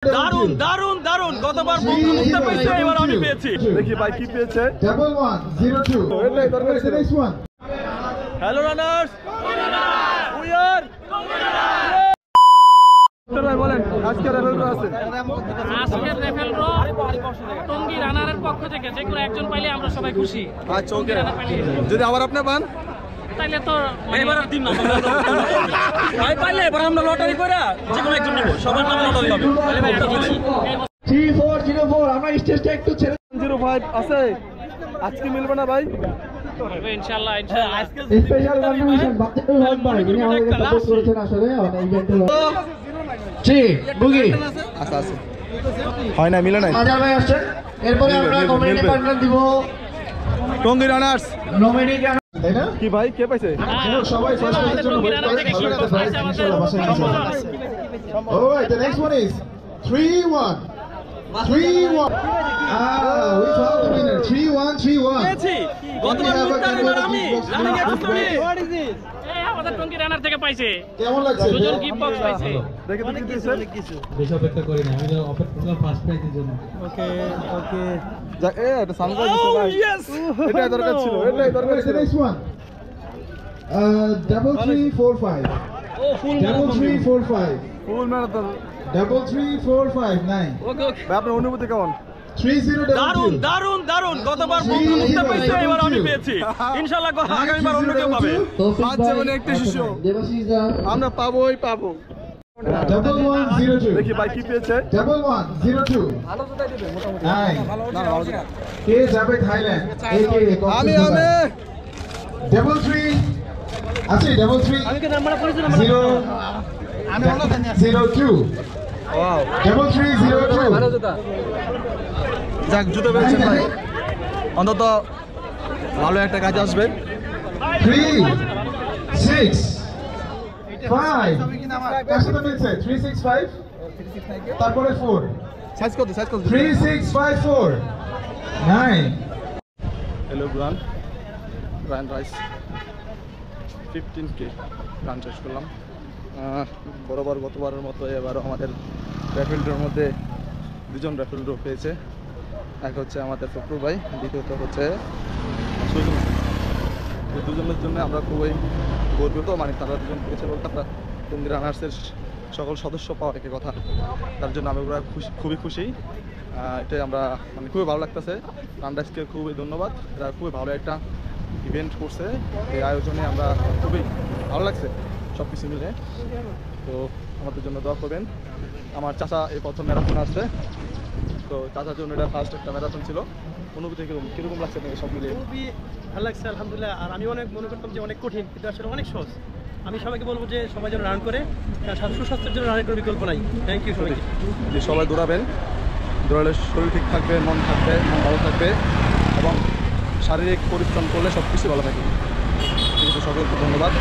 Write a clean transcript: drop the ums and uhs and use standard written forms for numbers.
দারুন দারুন দারুন গতবার বন্ধু বুঝতে পেরেছে এবার আমি পেয়েছি দেখি ভাই কি পেয়েছে 1102 হ্যালো রানার্স উই আর ভাই বলেন আজকের রেফেল আছে আজকের রেফেল ড্র টঙ্গী রানারের পক্ষ থেকে যে কোনো একজন পাইলে আমরা সবাই খুশি। আচ্ছা ওকে যদি আবার আপনি পান তাইলে তো এবার আর দিন না ভাই পাইলে এবার আমরা লটারি করে যে কোনো একজন নেব সবার নামে লটারি হবে তাহলে ভাই এটা খুশি 3404 আমরা স্টেজটা একটু ছেড়ে 05 আছে আজকে মিলবে না ভাই ইনশাআল্লাহ ইনশাআল্লাহ আজকে স্পেশাল কন্ট্রিবিউশন বাচ্চাদের ভাই ভাই যিনি আমাদের সাপোর্ট করেছেন আসলে অনেক ইভেন্টে জি বুগি আচ্ছা আছে হয় না মিলে নাই আজার ভাই আসছেন এরপরে আমরা কমিউনিটি পার্টনার দিব টঙ্গী রানার্স নমিনি তাই না কি ভাই কে পাইছে সবাই ফার্স্ট প্রাইজের জন্য ওয়েট করেন ইনশাআল্লাহ বাসায় নিয়ে যাবেন alright the next one is 31 31 we found the winner 3131 পেয়েছি গতবার মুক্তার এবার আমি রানিং এক্সট্রি হোয়াট ইজ দিস এই আমাদের টঙ্গী রানার থেকে পাইছে কেমন লাগছে দুজন গিফট বক্স পাইছে। দেখে তো কি দিয়েছে বেশি অপেক্ষা করি না, আমি অপেক্ষা ফার্স্ট প্রাইজের জন্য। যাক এটা সানগ্লাস দিছে ভাই ইয়েস এটা দরকার ছিল এটাই দরকার the ছিল next one 3345 ফুল 3345 ফুল ম্যারাথন 33459 ওকে ওকে ভাই আপনার অনুভূতি কেমন দারুন 3022 দারুন দারুন গতবার বন্ধু বুঝতে পেরেছে এবার আমি পেয়েছি ইনশাআল্লাহ আগামীবার অন্য কেউ পাবে পাঁচ জীবনে একটা শিশু আমরা পাবোই পাবো 1102 দেখি ভাই কি পেয়েছে 1102 ভালো জুতা দিবে মোটামুটি না না ভালো জুতা কে যাবে থাইল্যান্ড আমি 33 আছে 33 আমি কি নাম্বার পড়েছি 02 ওয়াও 3302 ভালো জুতা যাক জুতা পেয়েছেন ভাই অন্তত ভালো একটা কাজ আসবে 3 6 5 কাছে তো মিলছে 365 তারপরে 4 সাইজ কত 3654 9 hello bran bran rice 15K run শেষ করলাম বরাবর গতবারের মতো এবারও আমাদের র্যাফেল ড্রোর মধ্যে দুজন র্যাফেল ড্র পেয়েছে এক হচ্ছে আমাদের ফখরু ভাই দ্বিতীয়ত হচ্ছে সুজন এই দুজনের জন্য আমরা খুবই গর্বিত মানে তারা দুজন পেয়েছে বলতে আমরা টঙ্গী রানার্সের সকল সদস্য পাওয়া একই কথা তার জন্য আমি খুবই খুশি এটাই আমরা মানে খুবই ভালো লাগতেছে রানরাইসকে খুবই ধন্যবাদ এরা খুবই ভালো একটা ইভেন্ট করছে এই আয়োজনে আমরা খুবই ভালো লাগছে সব কিছু মিলে তো আমাদের জন্য দোয়া করবেন আমার চাচা এই প্রথম ম্যারাথন আসছে তো চাচার জন্য এটা ফার্স্ট একটা ম্যারাথন ছিল অনুভূতি কীরকম লাগছে আপনাকে সব মিলিয়ে খুবই ভালো লাগছে আলহামদুলিল্লাহ। আর আমি অনেক মনে করতাম যে অনেক কঠিন, কিন্তু আসলে অনেক সহজ। আমি সবাইকে বলবো যে সবাই যেন রান করে, সুস্বাস্থ্যের জন্য রানের কোনো বিকল্প নাই। থ্যাংক ইউ সবাইকে। যে সবাই দৌড়াবেন, দৌড়ালে শরীর ঠিক থাকবে, মন ভালো থাকবে এবং শারীরিক পরিশ্রম করলে সব কিছু ভালো থাকে। সকলকে ধন্যবাদ।